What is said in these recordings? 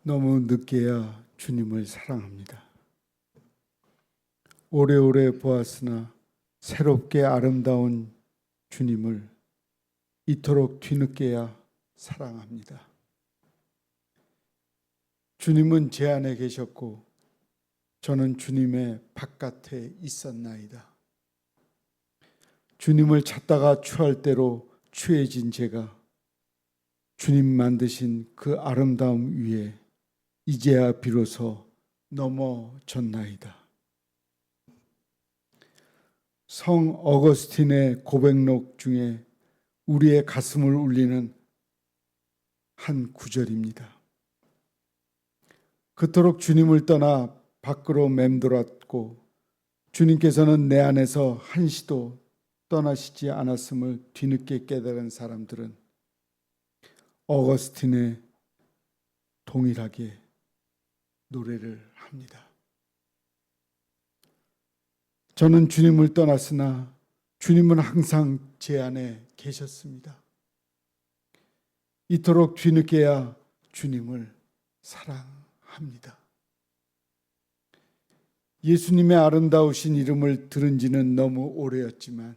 너무 늦게야 주님을 사랑합니다. 오래오래 보았으나 새롭게 아름다운 주님을 이토록 뒤늦게야 사랑합니다. 주님은 제 안에 계셨고 저는 주님의 바깥에 있었나이다. 주님을 찾다가 추할 대로 추해진 제가 주님 만드신 그 아름다움 위에 이제야 비로소 넘어졌나이다. 성 어거스틴의 고백록 중에 우리의 가슴을 울리는 한 구절입니다. 그토록 주님을 떠나 밖으로 맴돌았고 주님께서는 내 안에서 한시도 떠나시지 않았음을 뒤늦게 깨달은 사람들은 어거스틴의 동일하게 노래를 합니다. 저는 주님을 떠났으나 주님은 항상 제 안에 계셨습니다. 이토록 뒤늦게야 주님을 사랑합니다. 예수님의 아름다우신 이름을 들은 지는 너무 오래였지만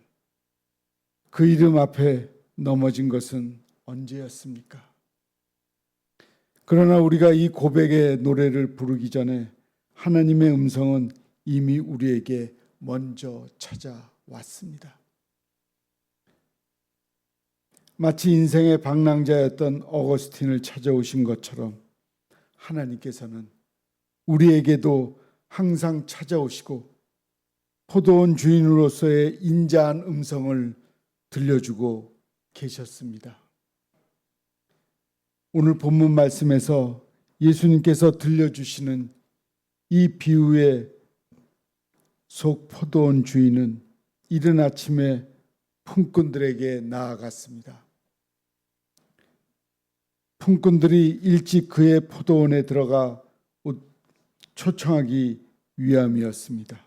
그 이름 앞에 넘어진 것은 언제였습니까? 그러나 우리가 이 고백의 노래를 부르기 전에 하나님의 음성은 이미 우리에게 먼저 찾아왔습니다. 마치 인생의 방랑자였던 어거스틴을 찾아오신 것처럼 하나님께서는 우리에게도 항상 찾아오시고 포도원 주인으로서의 인자한 음성을 들려주고 계셨습니다. 오늘 본문 말씀에서 예수님께서 들려주시는 이 비유의 속 포도원 주인은 이른 아침에 품꾼들에게 나아갔습니다. 품꾼들이 일찍 그의 포도원에 들어가 초청하기 위함이었습니다.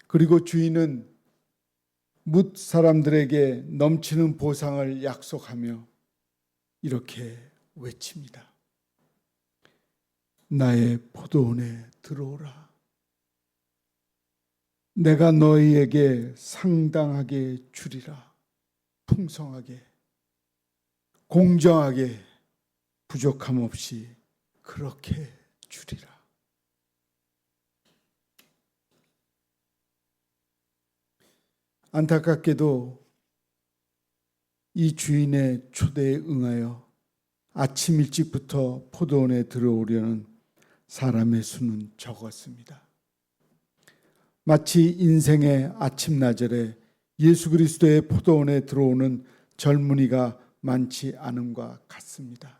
그리고 주인은 뭇 사람들에게 넘치는 보상을 약속하며 이렇게 외칩니다. 나의 포도원에 들어오라. 내가 너희에게 상당하게 주리라. 풍성하게, 공정하게, 부족함 없이 그렇게 주리라. 안타깝게도 이 주인의 초대에 응하여 아침 일찍부터 포도원에 들어오려는 사람의 수는 적었습니다. 마치 인생의 아침나절에 예수 그리스도의 포도원에 들어오는 젊은이가 많지 않음과 같습니다.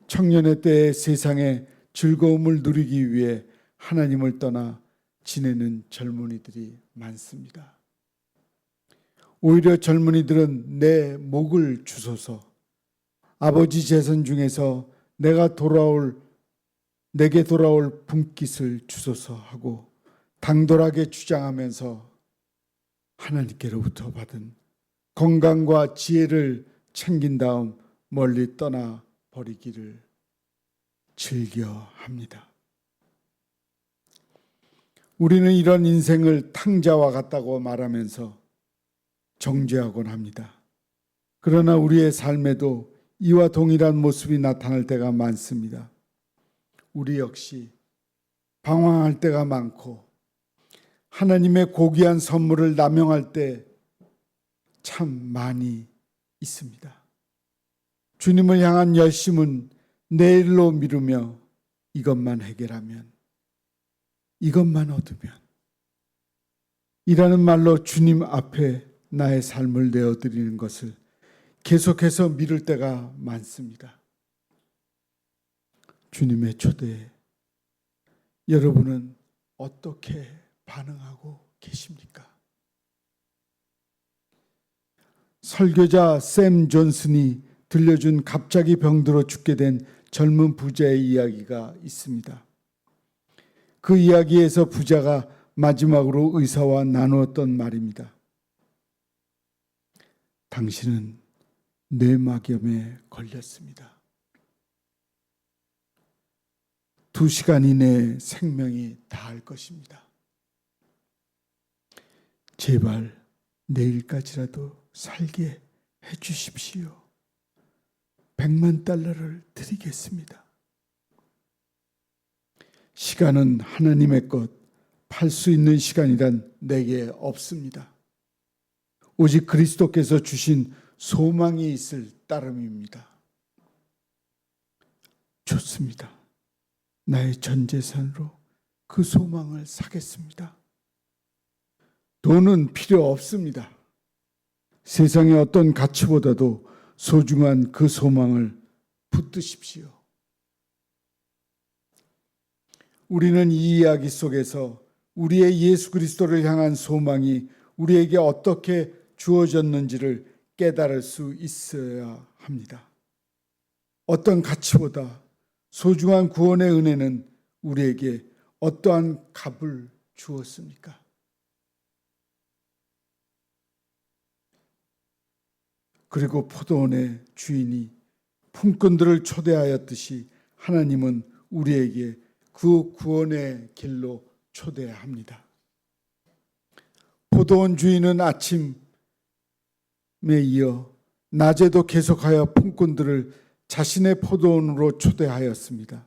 청년의 때의 세상의 즐거움을 누리기 위해 하나님을 떠나 지내는 젊은이들이 많습니다. 오히려 젊은이들은 내 목을 주소서, 아버지 재산 중에서 내게 돌아올 분깃을 주소서 하고 당돌하게 주장하면서 하나님께로부터 받은 건강과 지혜를 챙긴 다음 멀리 떠나 버리기를 즐겨합니다. 우리는 이런 인생을 탕자와 같다고 말하면서 정죄하곤 합니다. 그러나 우리의 삶에도 이와 동일한 모습이 나타날 때가 많습니다. 우리 역시 방황할 때가 많고 하나님의 고귀한 선물을 남용할 때 참 많이 있습니다. 주님을 향한 열심은 내일로 미루며 이것만 해결하면, 이것만 얻으면 이라는 말로 주님 앞에 나의 삶을 내어드리는 것을 계속해서 미룰 때가 많습니다. 주님의 초대에 여러분은 어떻게 반응하고 계십니까? 설교자 샘 존슨이 들려준 갑자기 병들어 죽게 된 젊은 부자의 이야기가 있습니다. 그 이야기에서 부자가 마지막으로 의사와 나누었던 말입니다. 당신은 뇌막염에 걸렸습니다. 2시간 이내에 생명이 다할 것입니다. 제발 내일까지라도 살게 해주십시오. 100만 달러를 드리겠습니다. 시간은 하나님의 것, 팔 수 있는 시간이란 내게 없습니다. 오직 그리스도께서 주신 소망이 있을 따름입니다. 좋습니다. 나의 전 재산으로 그 소망을 사겠습니다. 돈은 필요 없습니다. 세상의 어떤 가치보다도 소중한 그 소망을 붙드십시오. 우리는 이 이야기 속에서 우리의 예수 그리스도를 향한 소망이 우리에게 어떻게 주어졌는지를 깨달을 수 있어야 합니다. 어떤 가치보다 소중한 구원의 은혜는 우리에게 어떠한 값을 주었습니까? 그리고 포도원의 주인이 품꾼들을 초대하였듯이 하나님은 우리에게 그 구원의 길로 초대합니다. 포도원 주인은 아침에 이어 낮에도 계속하여 품꾼들을 자신의 포도원으로 초대하였습니다.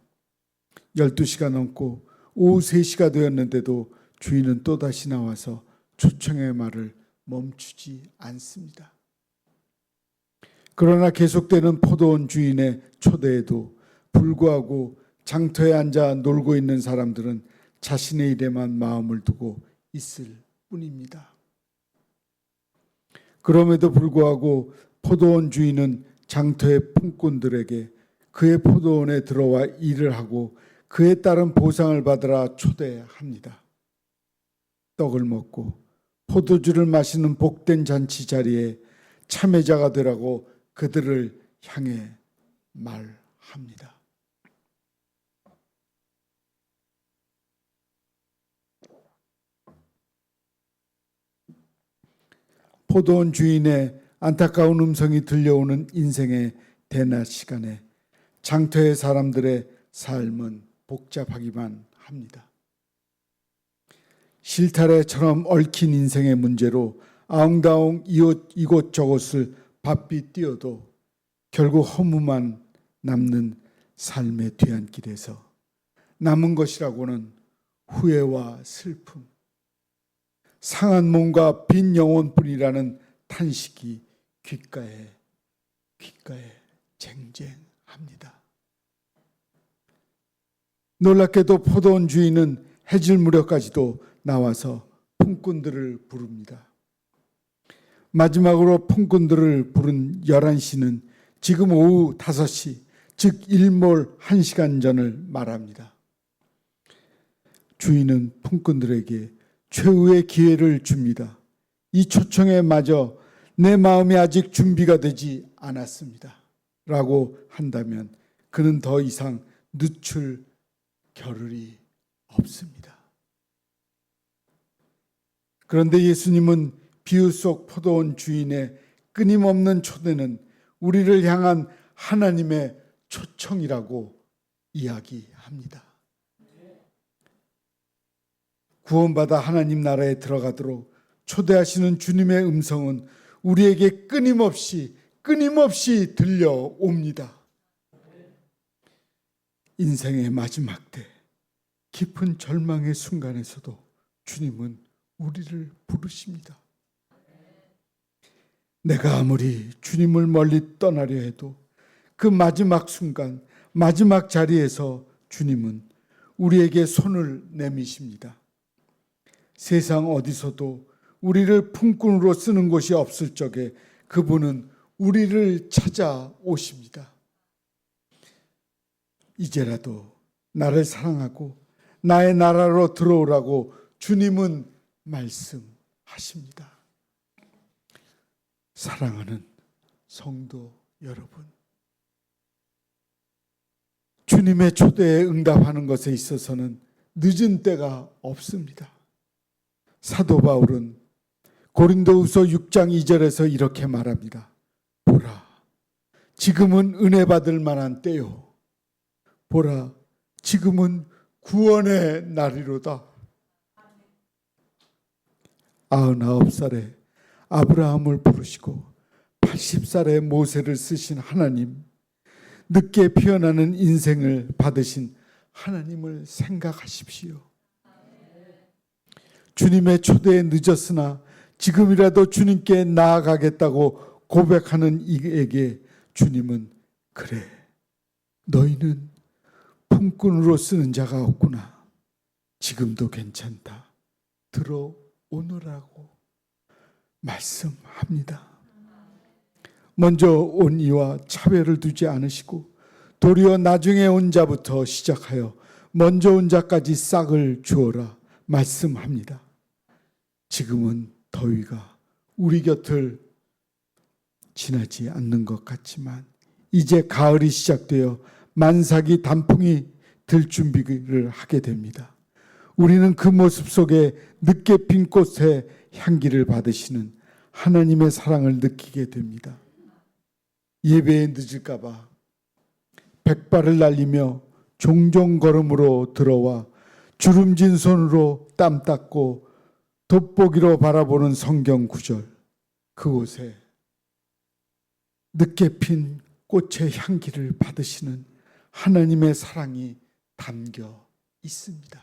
12시가 넘고 오후 3시가 되었는데도 주인은 또다시 나와서 초청의 말을 멈추지 않습니다. 그러나 계속되는 포도원 주인의 초대에도 불구하고 장터에 앉아 놀고 있는 사람들은 자신의 일에만 마음을 두고 있을 뿐입니다. 그럼에도 불구하고 포도원 주인은 장터의 품꾼들에게 그의 포도원에 들어와 일을 하고 그에 따른 보상을 받으라 초대합니다. 떡을 먹고 포도주를 마시는 복된 잔치 자리에 참여자가 되라고 그들을 향해 말합니다. 포도원 주인의 안타까운 음성이 들려오는 인생의 대낮 시간에 장터의 사람들의 삶은 복잡하기만 합니다. 실타래처럼 얽힌 인생의 문제로 아웅다웅 이곳저곳을 바삐 뛰어도 결국 허무만 남는 삶의 뒤안길에서 남은 것이라고는 후회와 슬픔, 상한 몸과 빈 영혼뿐이라는 탄식이 귓가에 쟁쟁합니다. 놀랍게도 포도원 주인은 해질 무렵까지도 나와서 품꾼들을 부릅니다. 마지막으로 품꾼들을 부른 11시는 지금 오후 5시, 즉 일몰 1시간 전을 말합니다. 주인은 품꾼들에게 최후의 기회를 줍니다. 이 초청에 마저 내 마음이 아직 준비가 되지 않았습니다. 라고 한다면 그는 더 이상 늦출 겨를이 없습니다. 그런데 예수님은 비유 속 포도원 주인의 끊임없는 초대는 우리를 향한 하나님의 초청이라고 이야기합니다. 구원받아 하나님 나라에 들어가도록 초대하시는 주님의 음성은 우리에게 끊임없이 들려옵니다. 인생의 마지막 때 깊은 절망의 순간에서도 주님은 우리를 부르십니다. 내가 아무리 주님을 멀리 떠나려 해도 그 마지막 순간, 마지막 자리에서 주님은 우리에게 손을 내미십니다. 세상 어디서도 우리를 품꾼으로 쓰는 곳이 없을 적에 그분은 우리를 찾아오십니다. 이제라도 나를 사랑하고 나의 나라로 들어오라고 주님은 말씀하십니다. 사랑하는 성도 여러분, 주님의 초대에 응답하는 것에 있어서는 늦은 때가 없습니다. 사도 바울은 고린도후서 6장 2절에서 이렇게 말합니다. 보라, 지금은 은혜 받을 만한 때요. 보라, 지금은 구원의 날이로다. 99살에 아브라함을 부르시고 80살에 모세를 쓰신 하나님, 늦게 피어나는 인생을 받으신 하나님을 생각하십시오. 주님의 초대에 늦었으나 지금이라도 주님께 나아가겠다고 고백하는 이에게 주님은, 그래, 너희는 품꾼으로 쓰는 자가 없구나. 지금도 괜찮다. 들어오너라고 말씀합니다. 먼저 온 이와 차별을 두지 않으시고 도리어 나중에 온 자부터 시작하여 먼저 온 자까지 싹을 주어라 말씀합니다. 지금은 더위가 우리 곁을 지나지 않는 것 같지만 이제 가을이 시작되어 만삭이 단풍이 들 준비를 하게 됩니다. 우리는 그 모습 속에 늦게 핀 꽃의 향기를 받으시는 하나님의 사랑을 느끼게 됩니다. 예배에 늦을까 봐 백발을 날리며 종종 걸음으로 들어와 주름진 손으로 땀 닦고 돋보기로 바라보는 성경 구절, 그곳에 늦게 핀 꽃의 향기를 받으시는 하나님의 사랑이 담겨 있습니다.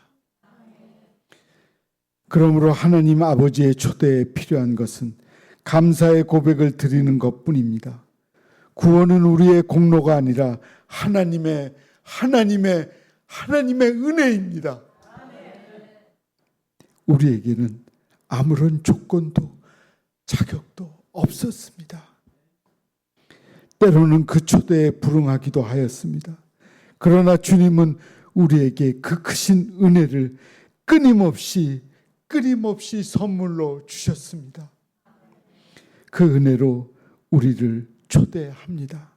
그러므로 하나님 아버지의 초대에 필요한 것은 감사의 고백을 드리는 것뿐입니다. 구원은 우리의 공로가 아니라 하나님의 은혜입니다. 우리에게는 아무런 조건도 자격도 없었습니다. 때로는 그 초대에 불응하기도 하였습니다. 그러나 주님은 우리에게 그 크신 은혜를 끊임없이 선물로 주셨습니다. 그 은혜로 우리를 초대합니다.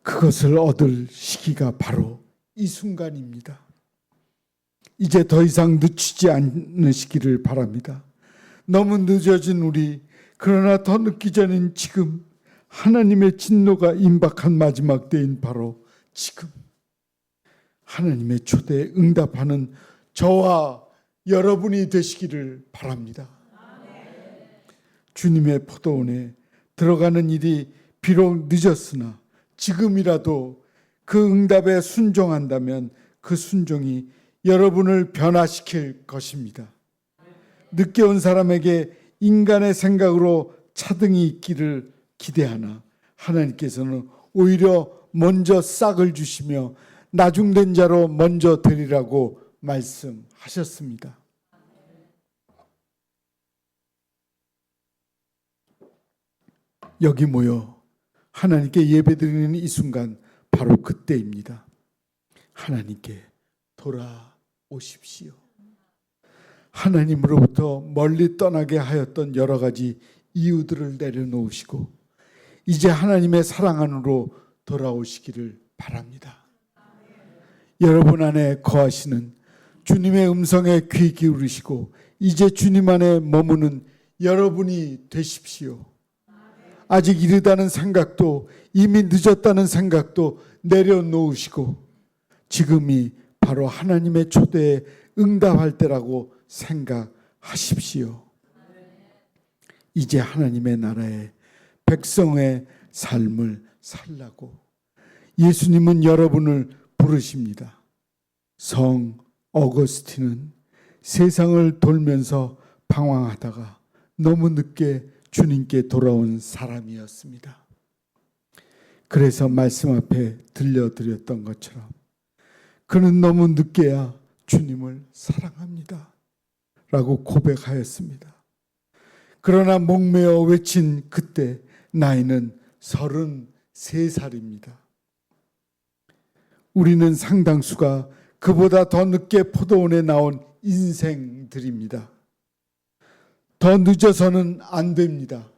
그것을 얻을 시기가 바로 이 순간입니다. 이제 더 이상 늦추지 않으시기를 바랍니다. 너무 늦어진 우리, 그러나 더 늦기 전인 지금, 하나님의 진노가 임박한 마지막 때인 바로 지금, 하나님의 초대에 응답하는 저와 여러분이 되시기를 바랍니다. 주님의 포도원에 들어가는 일이 비록 늦었으나 지금이라도 그 응답에 순종한다면 그 순종이 여러분을 변화시킬 것입니다. 늦게 온 사람에게 인간의 생각으로 차등이 있기를 기대하나 하나님께서는 오히려 먼저 싹을 주시며 나중된 자로 먼저 드리라고 말씀하셨습니다. 여기 모여 하나님께 예배드리는 이 순간 바로 그때입니다. 하나님께 돌아오십시오. 하나님으로부터 멀리 떠나게 하였던 여러 가지 이유들을 내려놓으시고 이제 하나님의 사랑 안으로 돌아오시기를 바랍니다. 여러분 안에 거하시는 주님의 음성에 귀 기울이시고 이제 주님 안에 머무는 여러분이 되십시오. 아직 이르다는 생각도, 이미 늦었다는 생각도 내려놓으시고 지금이 바로 하나님의 초대에 응답할 때라고 생각하십시오. 이제 하나님의 나라의 백성의 삶을 살라고 예수님은 여러분을 부르십니다. 성 어거스틴은 세상을 돌면서 방황하다가 너무 늦게 주님께 돌아온 사람이었습니다. 그래서 말씀 앞에 들려드렸던 것처럼 그는 너무 늦게야 주님을 사랑합니다 라고 고백하였습니다. 그러나 목매어 외친 그때 나이는 33살입니다. 우리는 상당수가 그보다 더 늦게 포도원에 나온 인생들입니다. 더 늦어서는 안 됩니다.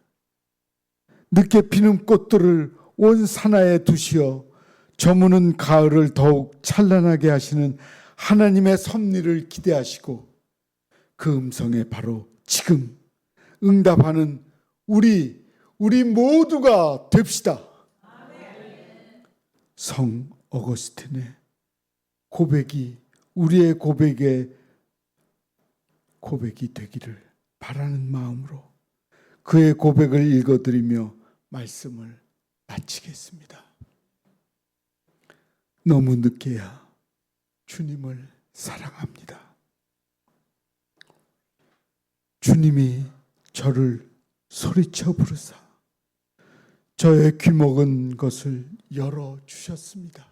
늦게 피는 꽃들을 온 산하에 두시어 저무는 가을을 더욱 찬란하게 하시는 하나님의 섭리를 기대하시고 그 음성에 바로 지금 응답하는 우리 모두가 됩시다. 성 어거스틴의 고백이 우리의 고백이 되기를 바라는 마음으로 그의 고백을 읽어드리며 말씀을 마치겠습니다. 너무 늦게야 주님을 사랑합니다. 주님이 저를 소리쳐 부르사 저의 귀먹은 것을 열어주셨습니다.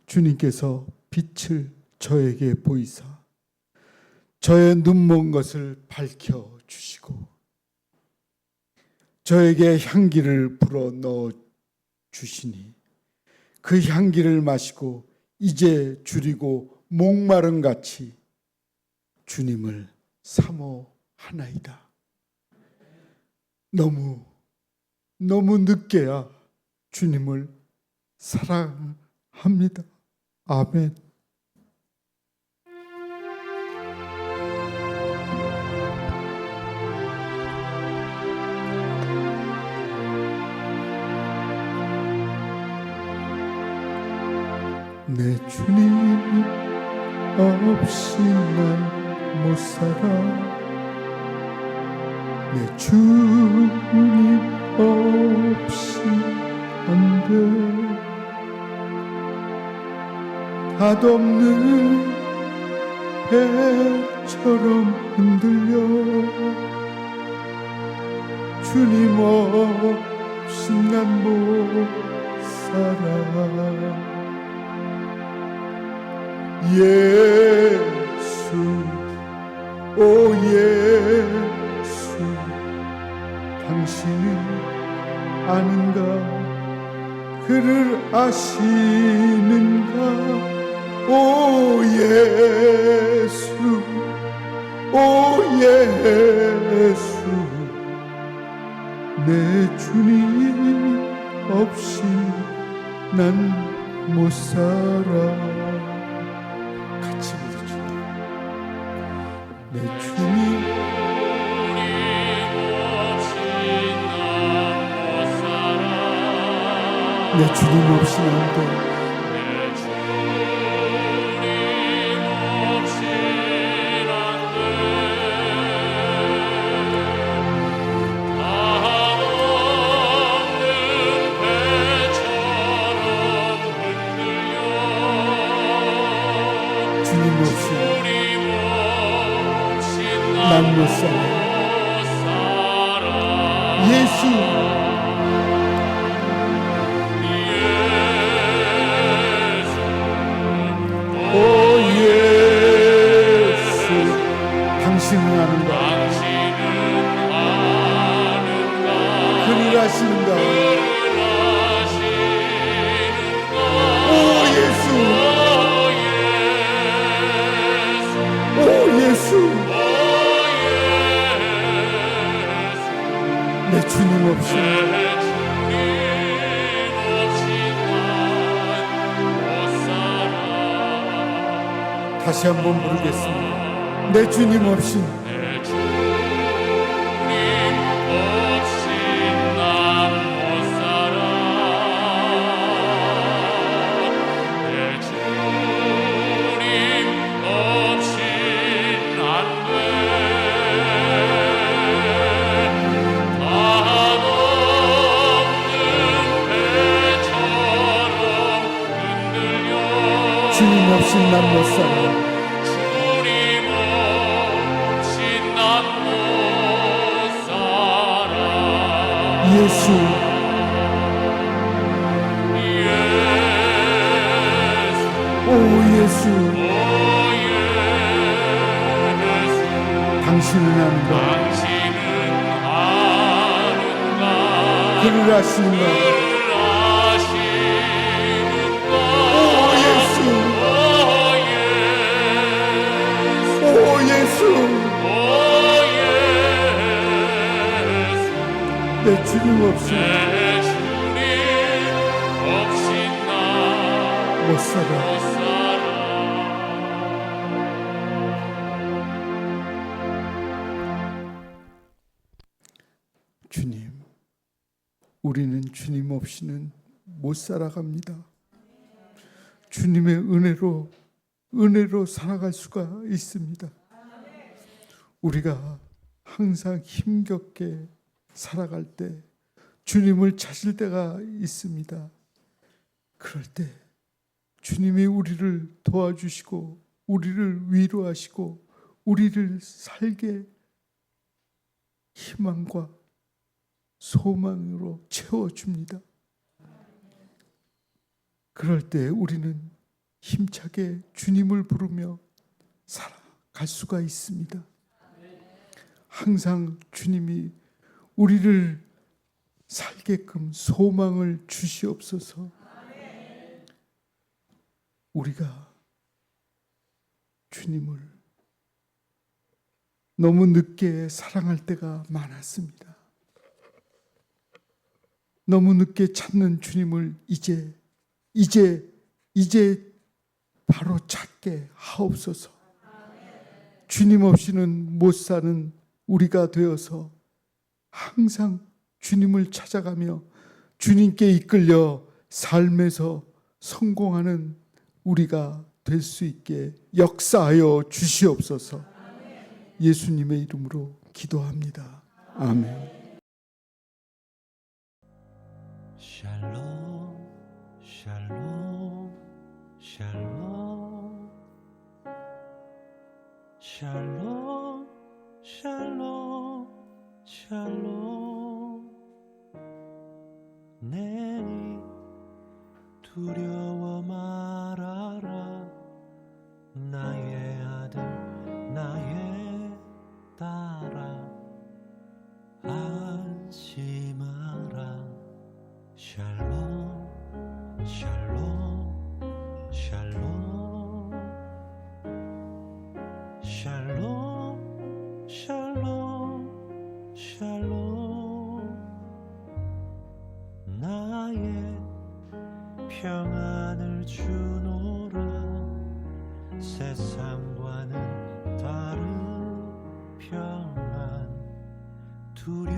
주님께서 빛을 저에게 보이사 저의 눈먼 것을 밝혀주시고 저에게 향기를 불어 넣어 주시니 그 향기를 마시고 이제 줄이고 목마른 같이 주님을 사모하나이다. 너무 늦게야 주님을 사랑합니다. 아멘. 내 주님 없이 난 못 살아. 내 주님 없이 안 돼. 닷없는 배처럼 흔들려 주님 없이 난 못 살아. 예수, 오 예수, 당신은 아는가? 그를 아시는가? 오 예수, 오 예수, 내 주님 없이 난 못 살아. 내 주님 내 주님 없이 안 돼. 주님 없이 난 못 살아. 예수, 오 예수, 당신은 아는가? 그를 아시는가? 오 예수, 오 예수, 내 주님 없이 다시 한번 부르겠습니다. 내 주님 없이 주님 없이 난 못 살아. 주님 없이 난 못 살아. 예수, 오 예수, 당신은 아는가? 그를 아시는가? 오 예수, 내 주님 없이 못 살아. 주님, 우리는 주님 없이는 못 살아갑니다. 주님의 은혜로 살아갈 수가 있습니다. 우리가 항상 힘겹게 살아갈 때 주님을 찾을 때가 있습니다. 그럴 때 주님이 우리를 도와주시고 우리를 위로하시고 우리를 살게 희망과 소망으로 채워줍니다. 그럴 때 우리는 힘차게 주님을 부르며 살아갈 수가 있습니다. 항상 주님이 우리를 살게끔 소망을 주시옵소서. 우리가 주님을 너무 늦게 사랑할 때가 많았습니다. 너무 늦게 찾는 주님을 이제 바로 찾게 하옵소서. 주님 없이는 못 사는 우리가 되어서 항상 주님을 찾아가며 주님께 이끌려 삶에서 성공하는 우리가 될 수 있게 역사하여 주시옵소서. 예수님의 이름으로 기도합니다. 아멘. 샬롬 샬롬 샬롬 샬롬 샬롬 샬롬 내니 두려워 말아라 나의 아들 나의 딸아 안심하라 샬롬 샬롬 샬롬 샬롬 샬롬 샬롬 나의 평안을 주노라 세상과는 다른 평안 두려워